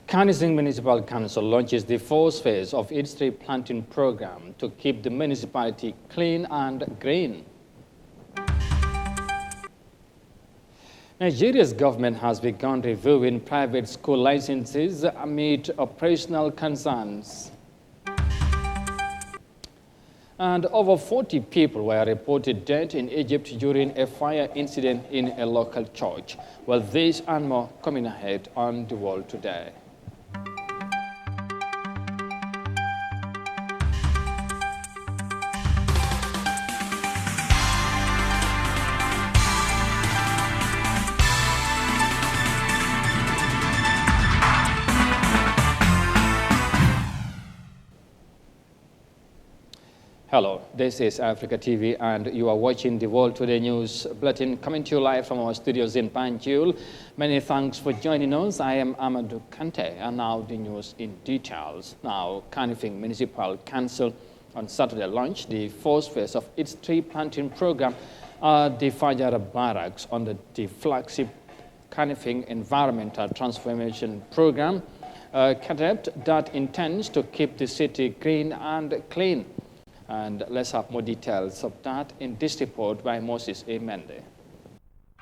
Kanising Municipal Council launches the fourth phase of its tree planting program to keep the municipality clean and green. Nigeria's government has begun reviewing private school licenses amid operational concerns. And over 40 people were reported dead in Egypt during a fire incident in a local church. Well, this and more coming ahead on The World Today. Hello, this is Eyeafrica TV and you are watching the World Today News Bulletin coming to you live from our studios in Banjul. Many thanks for joining us. I am Amadou Kante and now the news in details. Now, Kanising Municipal Council on Saturday launched the fourth phase of its tree planting program at the Fajara Barracks under the flagship Kanising Environmental Transformation Program, a concept that intends to keep the city green and clean. And let's have more details of that in this report by Moses A. Mende.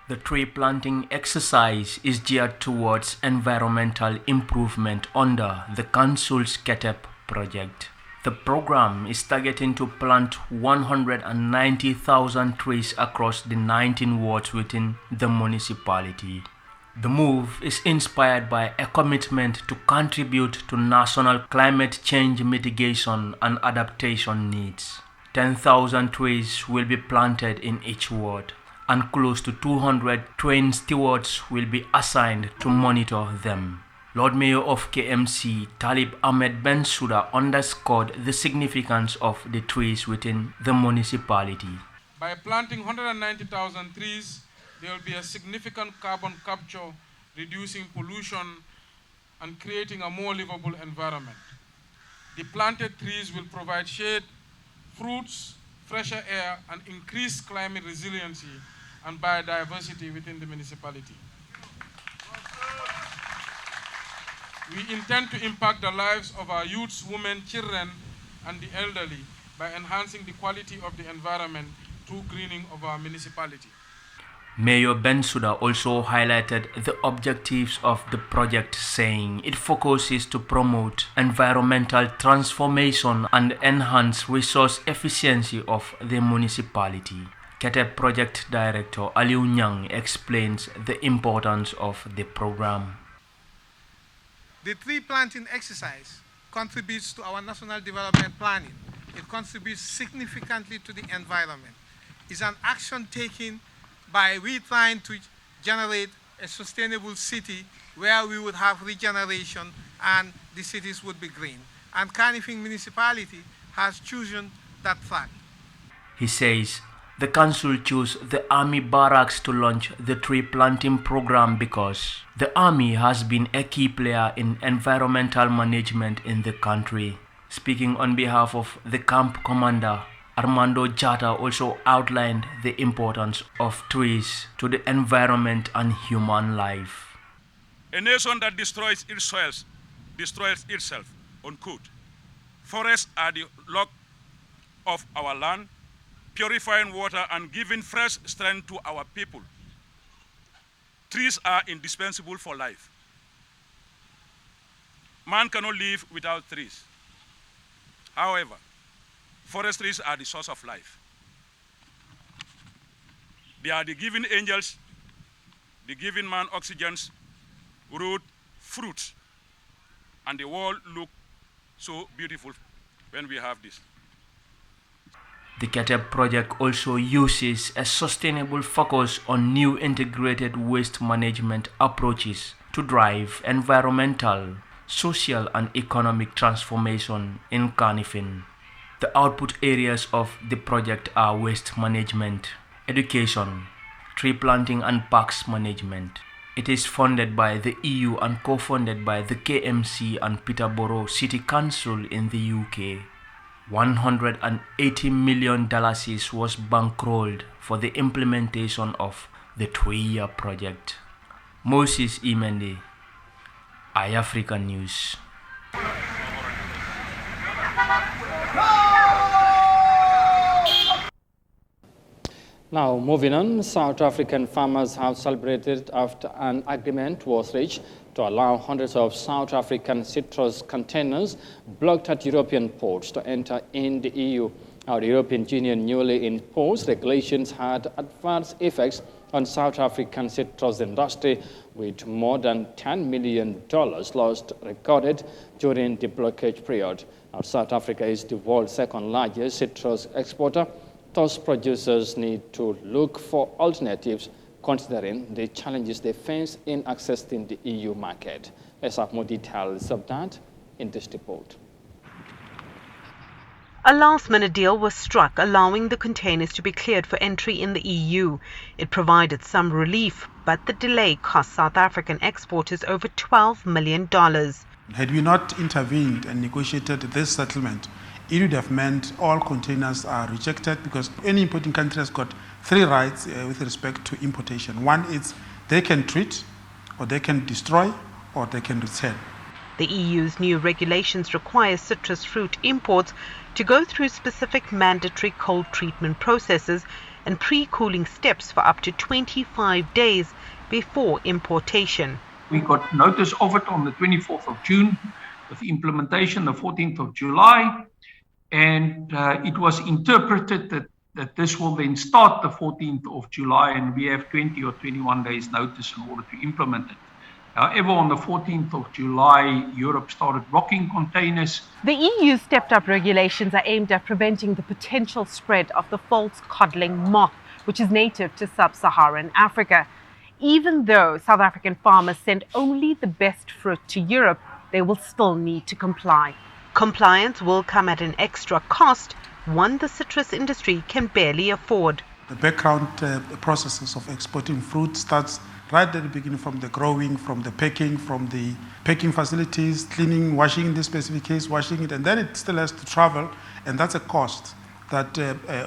The tree planting exercise is geared towards environmental improvement under the Council's KETEP project. The program is targeting to plant 190,000 trees across the 19 wards within the municipality. The move is inspired by a commitment to contribute to national climate change mitigation and adaptation needs. 10,000 trees will be planted in each ward, and close to 200 trained stewards will be assigned to monitor them. Lord Mayor of KMC, Talib Ahmed Bensouda, underscored the significance of the trees within the municipality. By planting 190,000 trees, there will be a significant carbon capture, reducing pollution and creating a more livable environment. The planted trees will provide shade, fruits, fresher air, and increased climate resiliency and biodiversity within the municipality. We intend to impact the lives of our youths, women, children, and the elderly by enhancing the quality of the environment through greening of our municipality. Mayor Bensouda also highlighted the objectives of the project, saying it focuses to promote environmental transformation and enhance resource efficiency of the municipality. KETEP Project Director Aliu Nyang explains the importance of the program. The tree planting exercise contributes to our national development planning. It contributes significantly to the environment. It's an action taken by we trying to generate a sustainable city where we would have regeneration and the cities would be green. And Kanising municipality has chosen that fact. He says the council chose the army barracks to launch the tree planting program because the army has been a key player in environmental management in the country. Speaking on behalf of the camp commander, Armando Jata also outlined the importance of trees to the environment and human life. A nation that destroys its soils destroys itself. Unquote. Forests are the lung of our land, purifying water and giving fresh strength to our people. Trees are indispensable for life. Man cannot live without trees. However, forestries are the source of life. They are the giving angels, the giving man oxygens, root, fruits, and the world look so beautiful when we have this. The KETEP project also uses a sustainable focus on new integrated waste management approaches to drive environmental, social, and economic transformation in Kanising. The output areas of the project are waste management, education, tree planting, and parks management. It is funded by the EU and co-funded by the KMC and Peterborough City Council in the UK. $180 million was bankrolled for the implementation of the 3-year project. Moses Imende, Eyeafrica News. Now, moving on, South African farmers have celebrated after an agreement was reached to allow hundreds of South African citrus containers blocked at European ports to enter in the EU. Now, the European Union newly imposed regulations had adverse effects on South African citrus industry, with more than $10 million lost recorded during the blockage period. Now, South Africa is the world's second largest citrus exporter. Thus, producers need to look for alternatives considering the challenges they face in accessing the EU market. Let's have more details of that in this report. A last-minute deal was struck allowing the containers to be cleared for entry in the EU. It provided some relief, but the delay cost South African exporters over $12 million. Had we not intervened and negotiated this settlement, it would have meant all containers are rejected, because any importing country has got three rights with respect to importation. One is they can treat, or they can destroy, or they can return. The EU's new regulations require citrus fruit imports to go through specific mandatory cold treatment processes and pre-cooling steps for up to 25 days before importation. We got notice of it on the 24th of June, with implementation the 14th of July. And it was interpreted that this will then start the 14th of July, and we have 20 or 21 days notice in order to implement it. However, on the 14th of July, Europe started blocking containers. The EU's stepped-up regulations are aimed at preventing the potential spread of the false codling moth, which is native to sub-Saharan Africa. Even though South African farmers send only the best fruit to Europe, they will still need to comply. Compliance will come at an extra cost, one the citrus industry can barely afford. The background processes of exporting fruit starts right at the beginning, from the growing, from the packing facilities, cleaning, washing in this specific case, washing it, and then it still has to travel, and that's a cost that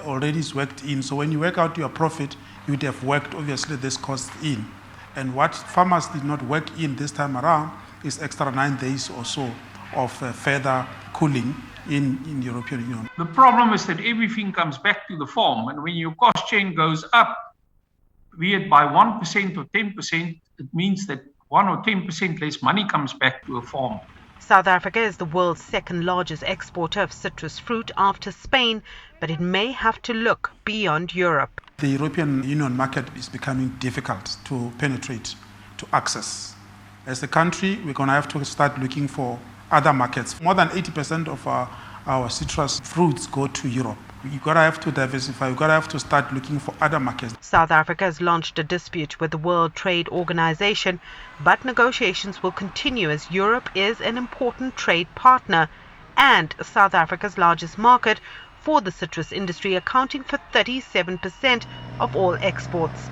already is worked in. So when you work out your profit, you would have worked, obviously, this cost in. And what farmers did not work in this time around is extra 9 days or so of further cooling in the European Union. The problem is that everything comes back to the farm, and when your cost chain goes up, be it by 1% or 10%, it means that 1 or 10% less money comes back to a farm. South Africa is the world's second largest exporter of citrus fruit after Spain, but it may have to look beyond Europe. The European Union market is becoming difficult to penetrate, to access. As a country, we're going to have to start looking for other markets. More than 80% of our citrus fruits go to Europe. You've got to have to diversify. You've got to have to start looking for other markets. South Africa has launched a dispute with the World Trade Organization, but negotiations will continue as Europe is an important trade partner and South Africa's largest market for the citrus industry, accounting for 37% of all exports.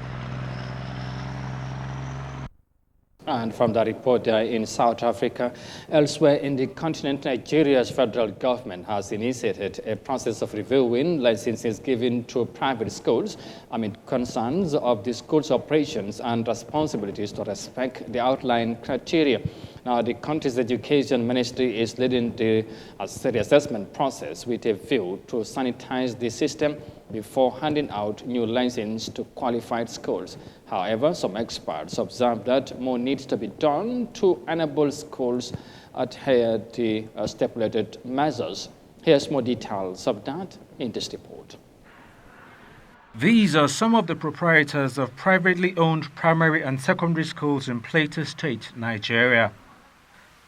And from the report in South Africa, elsewhere in the continent, Nigeria's federal government has initiated a process of reviewing licenses given to private schools amid concerns of the school's operations and responsibilities to respect the outlined criteria. Now, the country's education ministry is leading the assessment process with a view to sanitize the system before handing out new licenses to qualified schools. However, some experts observe that more needs to be done to enable schools adhere to the stipulated measures. Here's more details of that in this report. These are some of the proprietors of privately owned primary and secondary schools in Plateau State, Nigeria.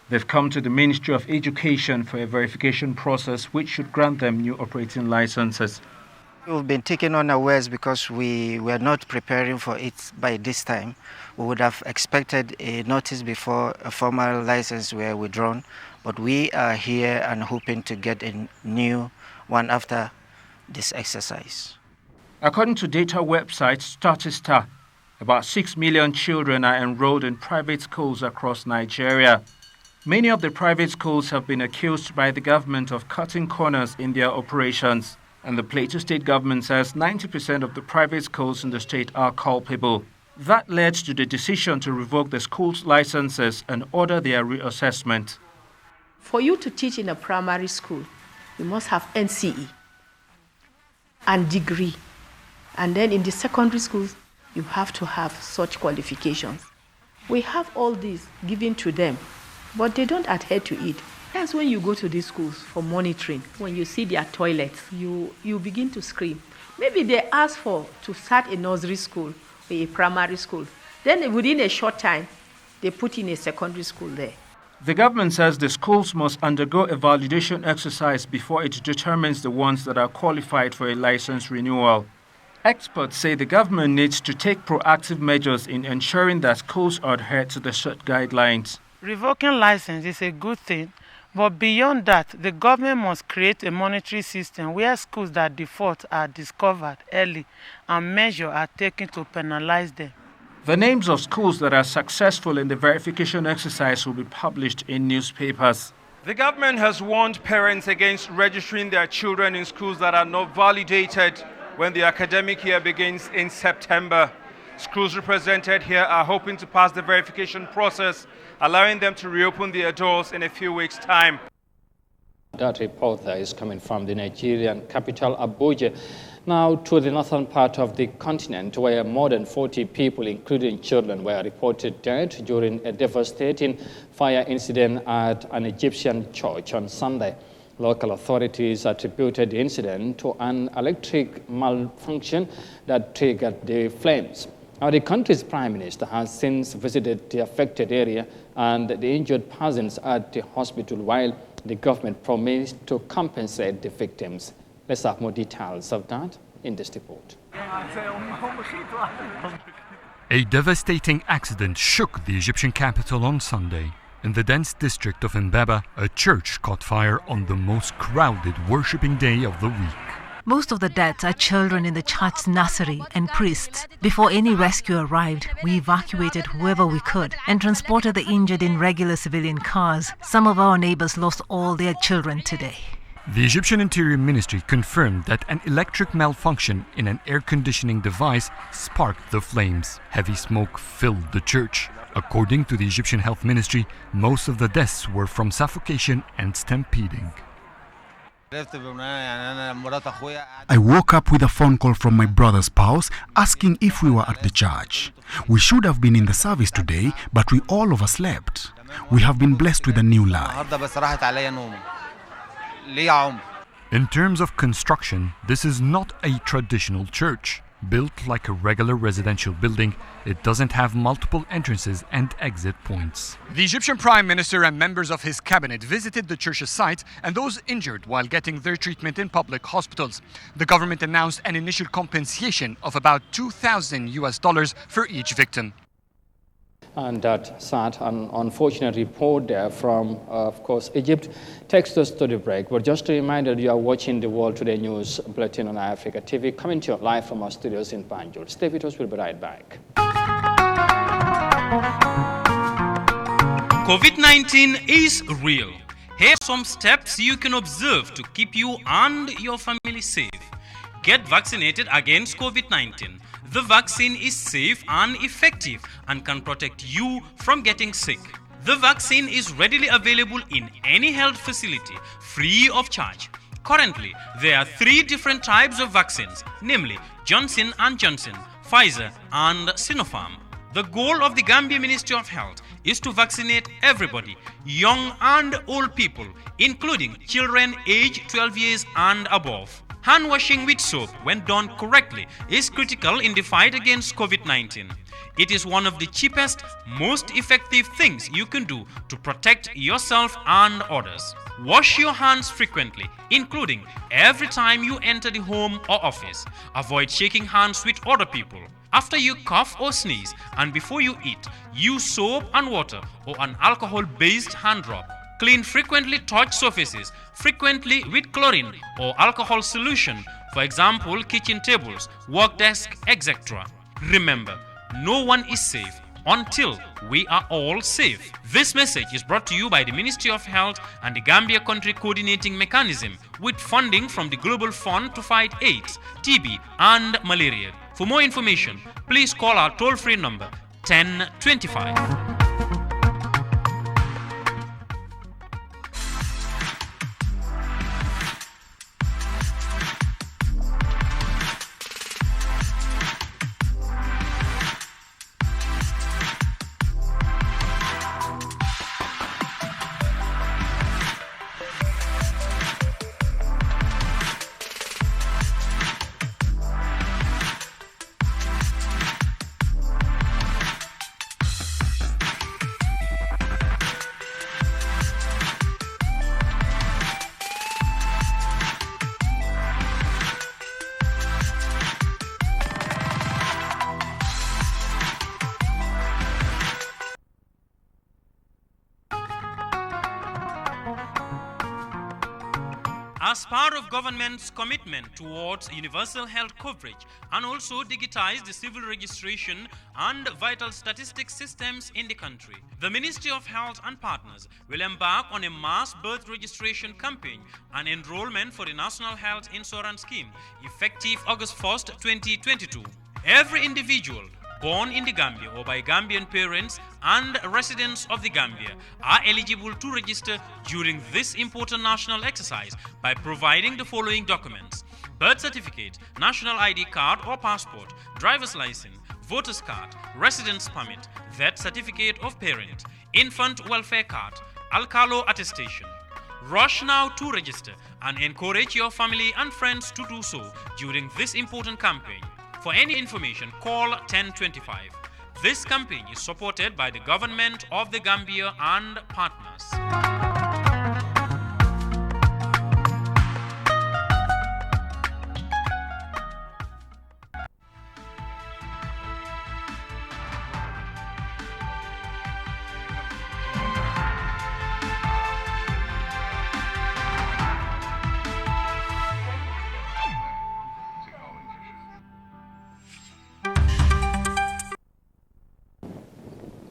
They've come to the Ministry of Education for a verification process which should grant them new operating licenses. We've been taken unawares because we were not preparing for it by this time. We would have expected a notice before a formal license were withdrawn, but we are here and hoping to get a new one after this exercise. According to data website Statista, about 6 million children are enrolled in private schools across Nigeria. Many of the private schools have been accused by the government of cutting corners in their operations, and the Plateau State government says 90% of the private schools in the state are culpable. That led to the decision to revoke the school's licenses and order their reassessment. For you to teach in a primary school, you must have NCE and degree. And then in the secondary schools, you have to have such qualifications. We have all these given to them, but they don't adhere to it. That's when you go to these schools for monitoring. When you see their toilets, you begin to scream. Maybe they ask to start a nursery school or a primary school. Then within a short time, they put in a secondary school there. The government says the schools must undergo a validation exercise before it determines the ones that are qualified for a license renewal. Experts say the government needs to take proactive measures in ensuring that schools adhere to the set guidelines. Revoking license is a good thing, but beyond that, the government must create a monitoring system where schools that default are discovered early and measures are taken to penalize them. The names of schools that are successful in the verification exercise will be published in newspapers. The government has warned parents against registering their children in schools that are not validated when the academic year begins in September. Schools represented here are hoping to pass the verification process, allowing them to reopen their doors in a few weeks' time. That report there is coming from the Nigerian capital, Abuja. Now to the northern part of the continent, where more than 40 people, including children, were reported dead during a devastating fire incident at an Egyptian church on Sunday. Local authorities attributed the incident to an electric malfunction that triggered the flames. Now, the country's prime minister has since visited the affected area and the injured persons at the hospital, while the government promised to compensate the victims. Let's have more details of that in this report. A devastating accident shook the Egyptian capital on Sunday. In the dense district of Mbaba, a church caught fire on the most crowded worshipping day of the week. Most of the deaths are children in the church's nursery and priests. Before any rescue arrived, we evacuated whoever we could and transported the injured in regular civilian cars. Some of our neighbors lost all their children today. The Egyptian Interior Ministry confirmed that an electric malfunction in an air conditioning device sparked the flames. Heavy smoke filled the church. According to the Egyptian Health Ministry, most of the deaths were from suffocation and stampeding. I woke up with a phone call from my brother's spouse asking if we were at the church. We should have been in the service today, but we all overslept. We have been blessed with a new life. In terms of construction, this is not a traditional church. Built like a regular residential building, it doesn't have multiple entrances and exit points. The Egyptian Prime Minister and members of his cabinet visited the church's site and those injured while getting their treatment in public hospitals. The government announced an initial compensation of about $2,000 for each victim. And that sad and unfortunate report there from, of course, Egypt takes us to the break. But just a reminder, you are watching the World Today News Bulletin on Eyeafrica TV, coming to you live from our studios in Banjul. Stay with us, we'll be right back. COVID-19 is real. Here are some steps you can observe to keep you and your family safe. Get vaccinated against COVID-19. The vaccine is safe and effective and can protect you from getting sick. The vaccine is readily available in any health facility, free of charge. Currently, there are 3 different types of vaccines, namely Johnson & Johnson, Pfizer, and Sinopharm. The goal of the Gambia Ministry of Health is to vaccinate everybody, young and old people, including children aged 12 years and above. Hand washing with soap, when done correctly, is critical in the fight against COVID-19. It is one of the cheapest, most effective things you can do to protect yourself and others. Wash your hands frequently, including every time you enter the home or office. Avoid shaking hands with other people. After you cough or sneeze and before you eat, use soap and water or an alcohol-based hand rub. Clean frequently touched surfaces, frequently with chlorine or alcohol solution, for example, kitchen tables, work desk, etc. Remember, no one is safe until we are all safe. This message is brought to you by the Ministry of Health and the Gambia Country Coordinating Mechanism with funding from the Global Fund to fight AIDS, TB and malaria. For more information, please call our toll-free number 1025. As part of government's commitment towards universal health coverage and also digitize the civil registration and vital statistics systems in the country, the Ministry of Health and partners will embark on a mass birth registration campaign and enrollment for the National Health Insurance Scheme effective August 1st, 2022. Every individual born in the Gambia or by Gambian parents and residents of the Gambia are eligible to register during this important national exercise by providing the following documents: birth certificate, national ID card or passport, driver's license, voter's card, residence permit, that certificate of parent, infant welfare card, alcalo attestation. Rush now to register and encourage your family and friends to do so during this important campaign. For any information, call 1025. This campaign is supported by the government of the Gambia and partners.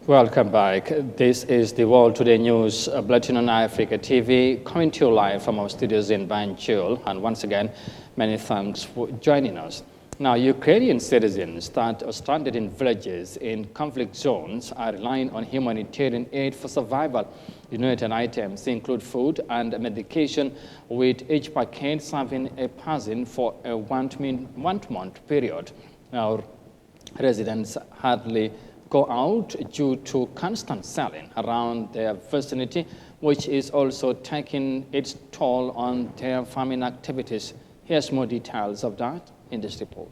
Welcome back. This is the World Today News Bulletin on Eyeafrica TV, coming to you live from our studios in Banjul. And once again, many thanks for joining us. Now, Ukrainian citizens that are stranded in villages in conflict zones are relying on humanitarian aid for survival. Donated items include food and medication, with each packet serving a person for a one-month period. Now, residents hardly go out due to constant selling around their vicinity, which is also taking its toll on their farming activities. Here's more details of that in this report.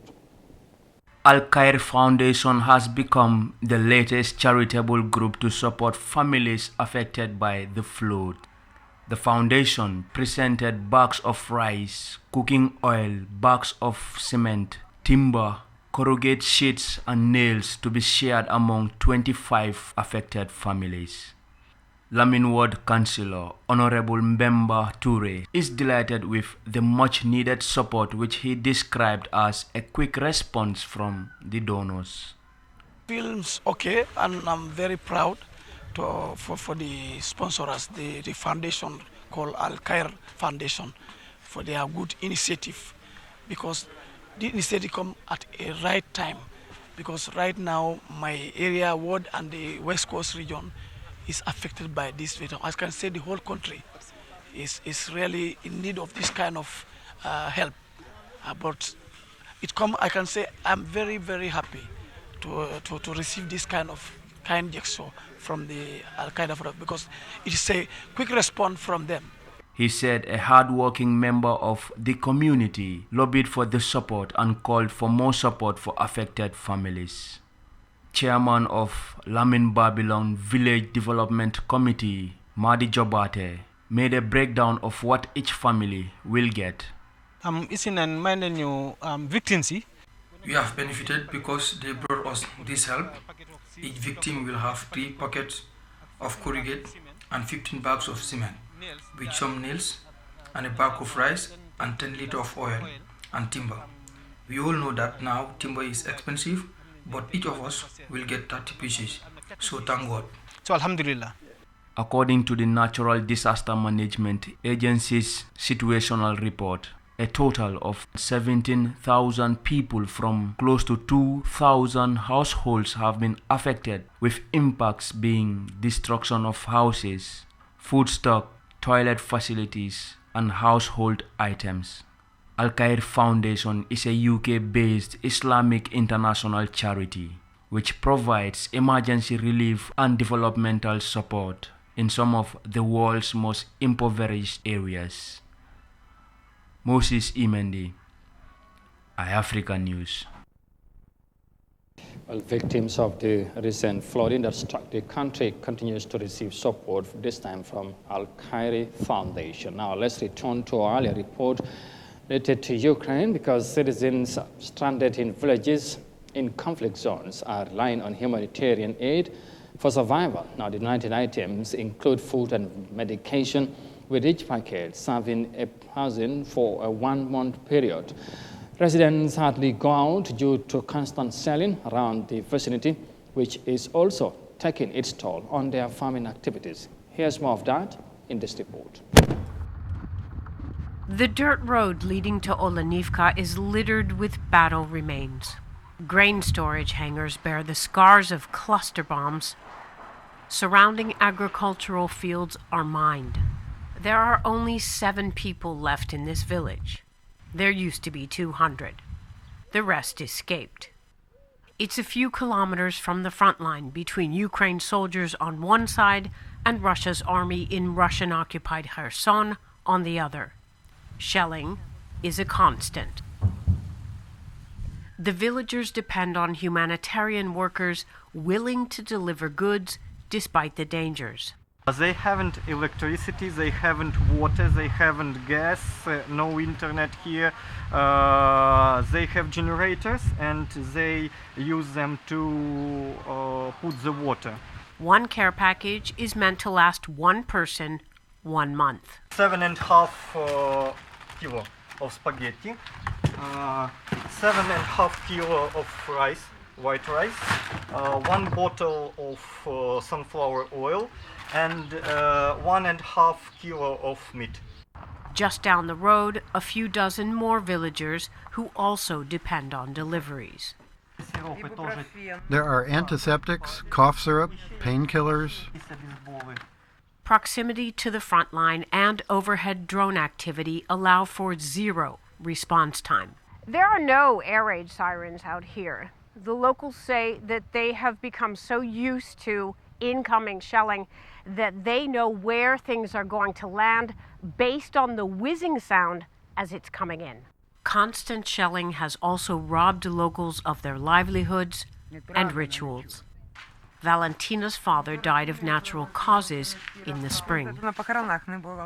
Al-Khair Foundation has become the latest charitable group to support families affected by the flood. The foundation presented bags of rice, cooking oil, bags of cement, timber, corrugated sheets and nails to be shared among 25 affected families. Lamin Ward Councillor Honorable Mbemba Toure is delighted with the much needed support, which he described as a quick response from the donors. Feels okay, and I'm very proud for the sponsors, the foundation called Al-Khair Foundation, for their good initiative, because the initiative come at a right time, because right now my area, ward, and the West Coast region is affected by this. I can say the whole country is really in need of this kind of help. But it come, I can say I'm very, very happy to receive this kind gesture from the Al-Qaeda, because it is a quick response from them. He said a hard-working member of the community lobbied for the support and called for more support for affected families. Chairman of Lamin Babylon Village Development Committee, Madi Jobate, made a breakdown of what each family will get. Victims. We have benefited because they brought us this help. Each victim will have 3 packets of corrugate and 15 bags of cement, with some nails and a bag of rice and 10 liters of oil and timber. We all know that now timber is expensive, but each of us will get 30 pieces. So thank God. So Alhamdulillah. According to the Natural Disaster Management Agency's situational report, a total of 17,000 people from close to 2,000 households have been affected, with impacts being destruction of houses, food stock, toilet facilities, and household items. Al Khair Foundation is a UK-based Islamic international charity which provides emergency relief and developmental support in some of the world's most impoverished areas. Moses Imendi, Eyeafrica News. Well, victims of the recent flooding that struck the country continues to receive support, this time from Al Khair Foundation. Now let's return to our earlier report related to Ukraine, because citizens stranded in villages in conflict zones are relying on humanitarian aid for survival. Now the 19 items include food and medication, with each packet serving a person for a 1-month period. Residents hardly go out due to constant shelling around the vicinity, which is also taking its toll on their farming activities. Here's more of that in this report. The dirt road leading to Olenivka is littered with battle remains. Grain storage hangars bear the scars of cluster bombs. Surrounding agricultural fields are mined. There are only 7 people left in this village. There used to be 200. The rest escaped. It's a few kilometers from the front line between Ukraine soldiers on one side and Russia's army in Russian-occupied Kherson on the other. Shelling is a constant. The villagers depend on humanitarian workers willing to deliver goods despite the dangers. They haven't electricity, they haven't water, they haven't gas, no internet here. They have generators and they use them to put the water. One care package is meant to last one person 1 month. 7.5 kilo of spaghetti, 7.5 kilo of rice, white rice, 1 bottle of sunflower oil, and 1.5 kilo of meat. Just down the road, a few dozen more villagers who also depend on deliveries. There are antiseptics, cough syrup, painkillers. Proximity to the front line and overhead drone activity allow for 0 response time. There are no air raid sirens out here. The locals say that they have become so used to incoming shelling that they know where things are going to land based on the whizzing sound as it's coming in. Constant shelling has also robbed locals of their livelihoods and rituals. Valentina's father died of natural causes in the spring.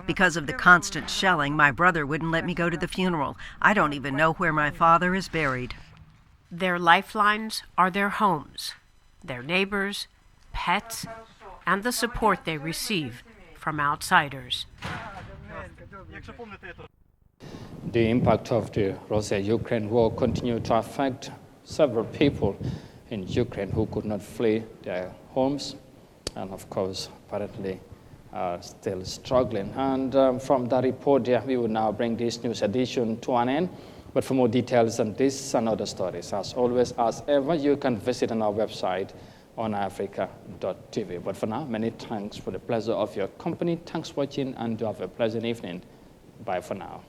Because of the constant shelling, my brother wouldn't let me go to the funeral. I don't even know where my father is buried. Their lifelines are their homes, their neighbors, pets, and the support they receive from outsiders. The impact of the Russia-Ukraine war continued to affect several people in Ukraine who could not flee their homes, and of course, apparently are still struggling. And from that report, we will now bring this news edition to an end. But for more details on this and other stories, as always, as ever, you can visit on our website on Eyeafrica.tv. But for now, many thanks for the pleasure of your company. Thanks for watching, and do have a pleasant evening. Bye for now.